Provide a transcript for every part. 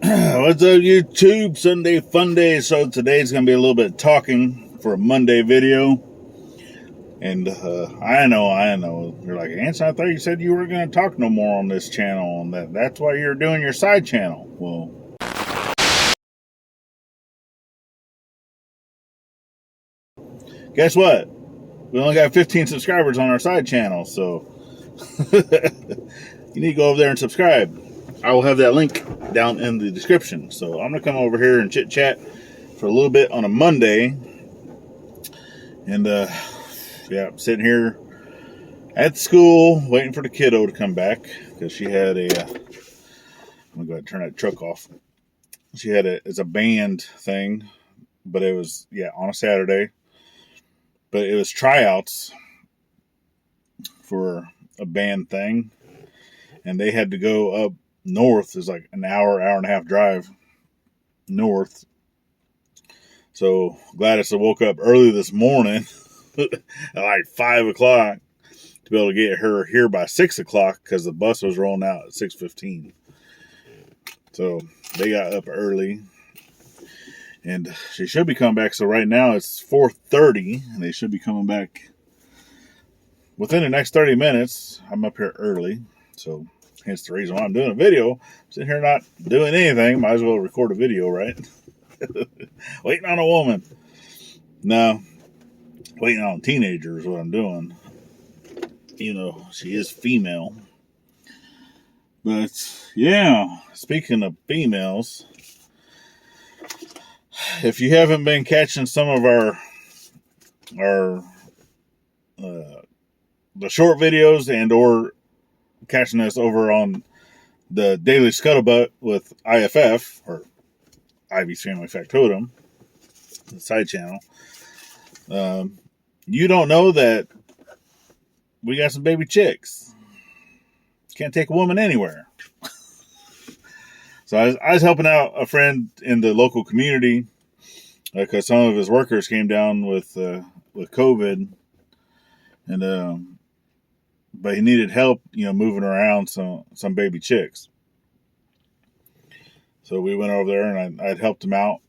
What's up, YouTube? Sunday fun day. So today's gonna be a little bit of talking for a Monday video. And I know. You're like, Anson, I thought you said you were gonna talk no more on this channel, and that's why you're doing your side channel. Well, guess what? We only got 15 subscribers on our side channel, so you need to go over there and subscribe. I will have that link down in the description. So I'm gonna come over here and chit chat for a little bit on a Monday. And yeah, I'm sitting here at school waiting for the kiddo to come back because she had a I'm gonna go ahead and turn that truck off. She had it's a band thing, but it was on a Saturday. But it was tryouts for a band thing, and they had to go up north. Is like an hour and a half drive north. So Gladys woke up early this morning at like 5 o'clock to be able to get her here by 6 o'clock because the bus was rolling out at 6:15. So they got up early, and she should be coming back. So right now it's 4:30, and they should be coming back within the next 30 minutes. I'm up here early, so hence the reason why I'm doing a video. I'm sitting here not doing anything. Might as well record a video, right? Waiting on a woman. No, waiting on a teenager is what I'm doing. You know, she is female. But yeah, speaking of females, if you haven't been catching some of our the short videos and or catching us over on the Daily Scuttlebutt with IFF, or Ivy's Family Factotum, the side channel, you don't know that we got some baby chicks. Can't take a woman anywhere. So I was helping out a friend in the local community because some of his workers came down with COVID, and but he needed help, moving around some baby chicks. So we went over there, and I'd helped him out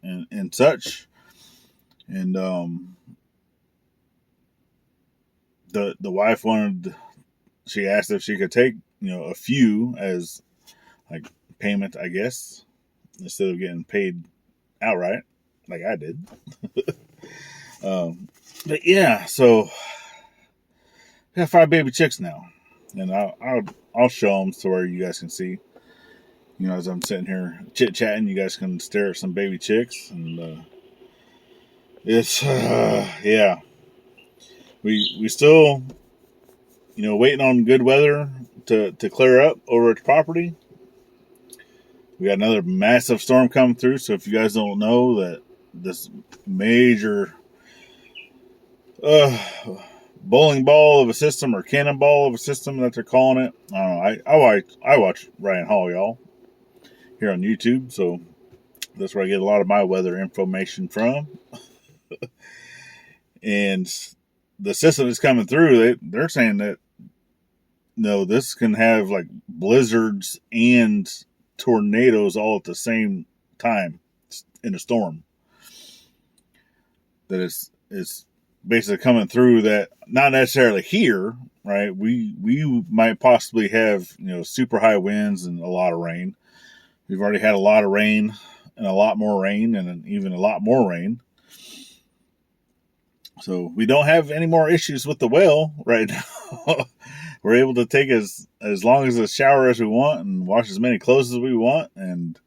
and such. And the wife she asked if she could take a few as like payment, I guess, instead of getting paid outright like I did. But yeah, so I got 5 baby chicks now, and I'll show them to where you guys can see. As I'm sitting here chit chatting, you guys can stare at some baby chicks, and it's yeah. We still waiting on good weather to clear up over at the property. We got another massive storm coming through, so if you guys don't know that this major bowling ball of a system, or cannonball of a system that they're calling it, I don't know. I watch Ryan Hall, y'all, here on YouTube, so that's where I get a lot of my weather information from. And the system that's coming through, they're saying that this can have like blizzards and tornadoes all at the same time in a storm. That it's basically coming through, that not necessarily here, right? We might possibly have super high winds and a lot of rain. We've already had a lot of rain and a lot more rain and even a lot more rain. So we don't have any more issues with the well right now. We're able to take as long as a shower as we want, and wash as many clothes as we want, and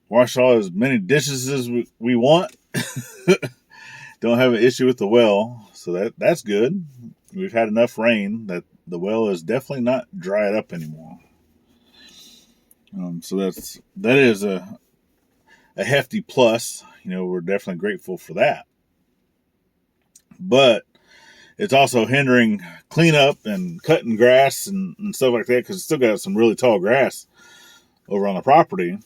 wash as many dishes as we want. Don't have an issue with the well, so that's good. We've had enough rain that the well is definitely not dried up anymore. So that is a hefty plus. We're definitely grateful for that. But it's also hindering cleanup and cutting grass and stuff like that, because it's still got some really tall grass over on the property.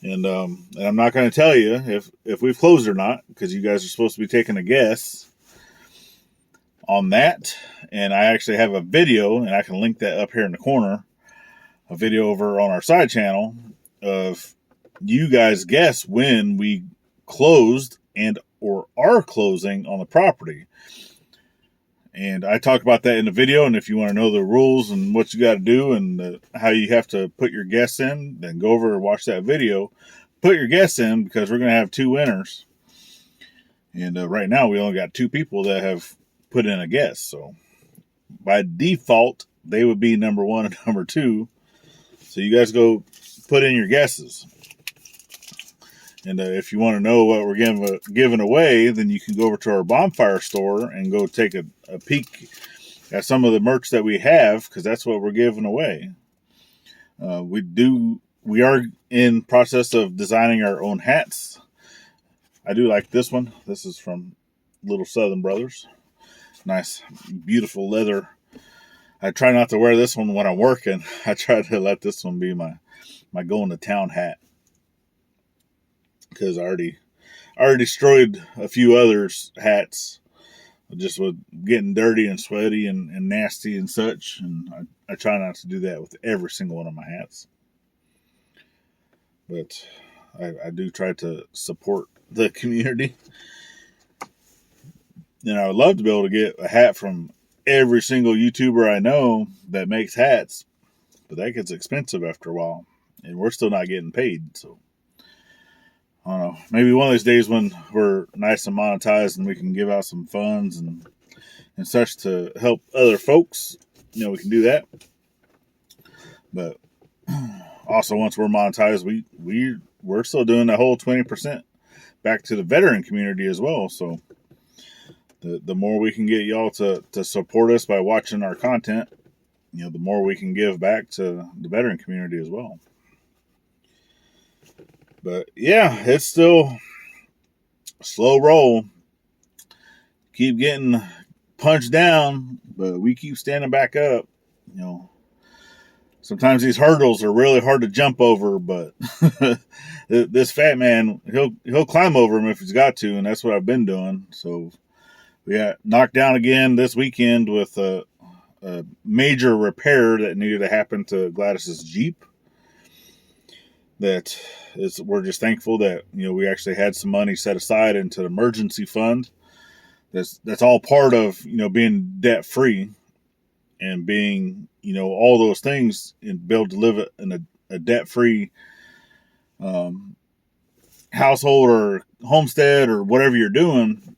And I'm not going to tell you if we've closed or not, because you guys are supposed to be taking a guess on that. And I actually have a video, and I can link that up here in the corner, a video over on our side channel of you guys guess when we closed and or are closing on the property. And I talk about that in the video. And if you want to know the rules and what you got to do and how you have to put your guess in, then go over and watch that video. Put your guess in, because we're going to have 2 winners. And right now we only got 2 people that have put in a guess. So by default, they would be number 1 and number 2. So you guys go put in your guesses. And if you want to know what we're giving away, then you can go over to our bonfire store and go take a peek at some of the merch that we have, because that's what we're giving away. We are in process of designing our own hats. I do like this one. This is from Little Southern Brothers. Nice, beautiful leather. I try not to wear this one when I'm working. I try to let this one be my going to town hat, because I already destroyed a few others' hats just with getting dirty and sweaty and nasty and such. And I try not to do that with every single one of my hats. But I do try to support the community. And I would love to be able to get a hat from every single YouTuber I know that makes hats. But that gets expensive after a while. And we're still not getting paid. So I don't know. Maybe one of these days when we're nice and monetized and we can give out some funds and such to help other folks, we can do that. But also, once we're monetized, we're still doing the whole 20% back to the veteran community as well. So the more we can get y'all to support us by watching our content, the more we can give back to the veteran community as well. But yeah, it's still a slow roll. Keep getting punched down, but we keep standing back up. Sometimes these hurdles are really hard to jump over, but this fat man, he'll climb over them if he's got to, and that's what I've been doing. So we got knocked down again this weekend with a major repair that needed to happen to Gladys's Jeep. We're just thankful that we actually had some money set aside into the emergency fund. That's all part of being debt free and being all those things, and be able to live in a debt free household or homestead or whatever you're doing.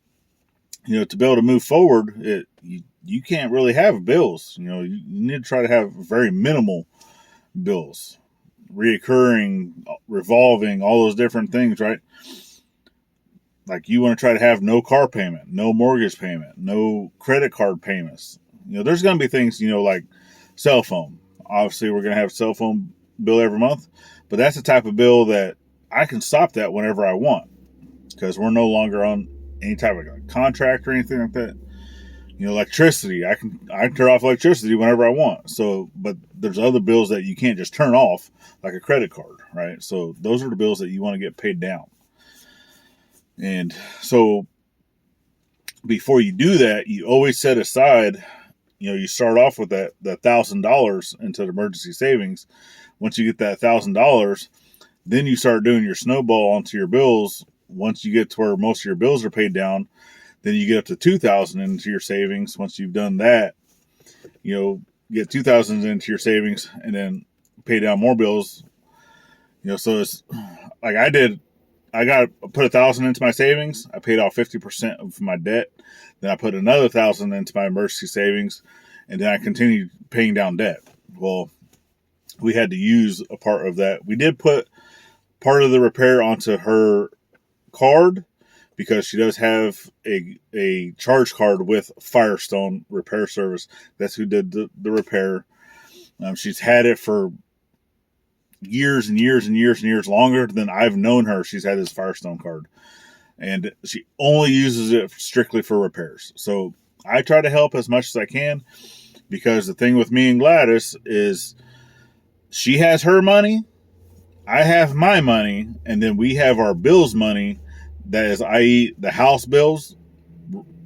To be able to move forward, you can't really have bills. You need to try to have very minimal bills. Reoccurring, revolving, all those different things, right? Like you want to try to have no car payment, no mortgage payment, no credit card payments. There's going to be things, like cell phone. Obviously, we're going to have a cell phone bill every month, but that's the type of bill that I can stop that whenever I want, because we're no longer on any type of contract or anything like that. Electricity, I can turn off electricity whenever I want. So, but there's other bills that you can't just turn off, like a credit card, right? So those are the bills that you want to get paid down. And so before you do that, you always set aside, you start off with that $1,000 into the emergency savings. Once you get that $1,000, then you start doing your snowball onto your bills. Once you get to where most of your bills are paid down, then you get up to $2,000 into your savings. Once you've done that, get $2,000 into your savings and then pay down more bills. So it's like I put $1,000 into my savings. I paid off 50% of my debt. Then I put another $1,000 into my emergency savings, and then I continued paying down debt. Well, we had to use a part of that. We did put part of the repair onto her card, because she does have a charge card with Firestone Repair Service. That's who did the repair. She's had it for years and years and years and years, longer than I've known her. She's had this Firestone card, and she only uses it strictly for repairs. So I try to help as much as I can, because the thing with me and Gladys is she has her money, I have my money, and then we have our bills money. That is, i.e. the house bills,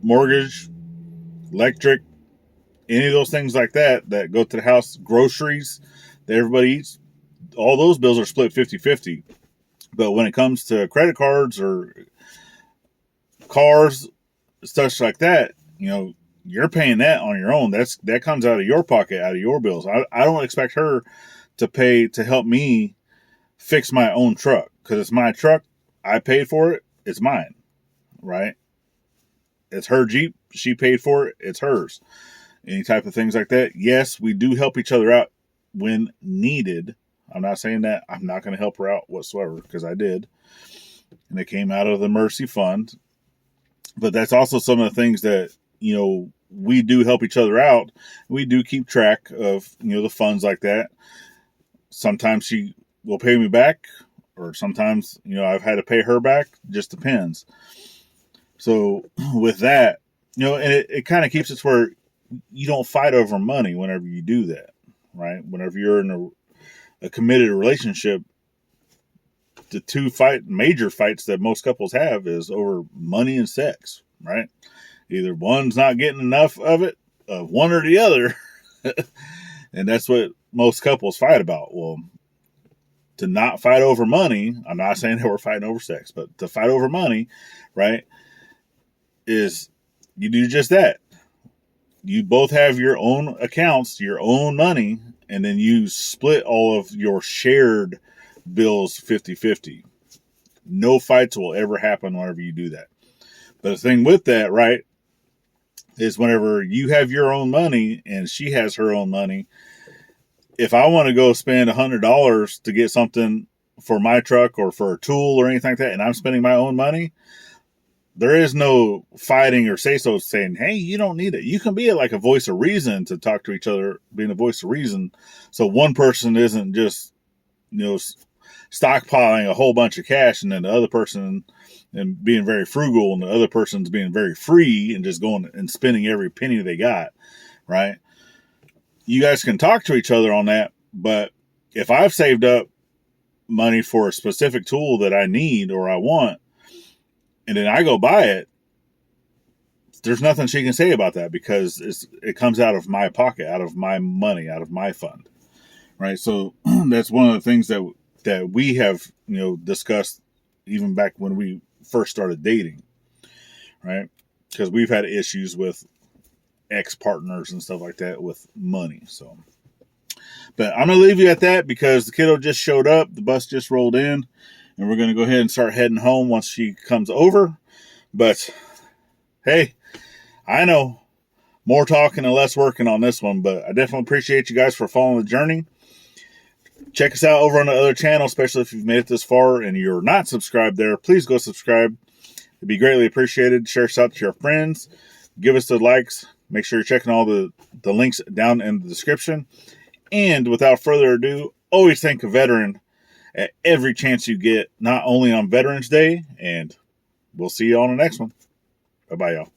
mortgage, electric, any of those things like that go to the house, groceries, everybody eats. All those bills are split 50-50. But when it comes to credit cards or cars, stuff like that, you're paying that on your own. That comes out of your pocket, out of your bills. I don't expect her to pay to help me fix my own truck, because it's my truck. I paid for it. It's mine, right? It's her Jeep. She paid for it. It's hers. Any type of things like that. Yes, we do help each other out when needed. I'm not saying that I'm not going to help her out whatsoever, because I did. And it came out of the Mercy Fund. But that's also some of the things that, we do help each other out. We do keep track of, the funds like that. Sometimes she will pay me back, or sometimes, I've had to pay her back. Just depends. So with that, and it kind of keeps it where you don't fight over money whenever you do that, right? Whenever you're in a committed relationship, the two major fights that most couples have is over money and sex, right? Either one's not getting enough of it, of one or the other. And that's what most couples fight about. Well, to not fight over money, I'm not saying that we're fighting over sex, but to fight over money, right, is you do just that. You both have your own accounts, your own money, and then you split all of your shared bills 50-50. No fights will ever happen whenever you do that. But the thing with that, right, is whenever you have your own money and she has her own money, if I want to go spend $100 to get something for my truck or for a tool or anything like that, and I'm spending my own money, there is no fighting or say-so saying, hey, you don't need it. You can be like a voice of reason to talk to each other, being a voice of reason. So one person isn't just, stockpiling a whole bunch of cash, and then the other person and being very frugal, and the other person's being very free and just going and spending every penny they got, right? You guys can talk to each other on that, but if I've saved up money for a specific tool that I need or I want, and then I go buy it, there's nothing she can say about that, because it comes out of my pocket, out of my money, out of my fund, right? So that's one of the things that we have, discussed even back when we first started dating, right? Because we've had issues with ex-partners and stuff like that with money. So, but I'm going to leave you at that, because the kiddo just showed up. The bus just rolled in, and we're going to go ahead and start heading home once she comes over. But hey, I know more talking and less working on this one, but I definitely appreciate you guys for following the journey. Check us out over on the other channel, especially if you've made it this far and you're not subscribed there. Please go subscribe. It'd be greatly appreciated. Share us out to your friends. Give us the likes. Make sure you're checking all the links down in the description. And without further ado, always thank a veteran at every chance you get, not only on Veterans Day. And we'll see you on the next one. Bye-bye, y'all.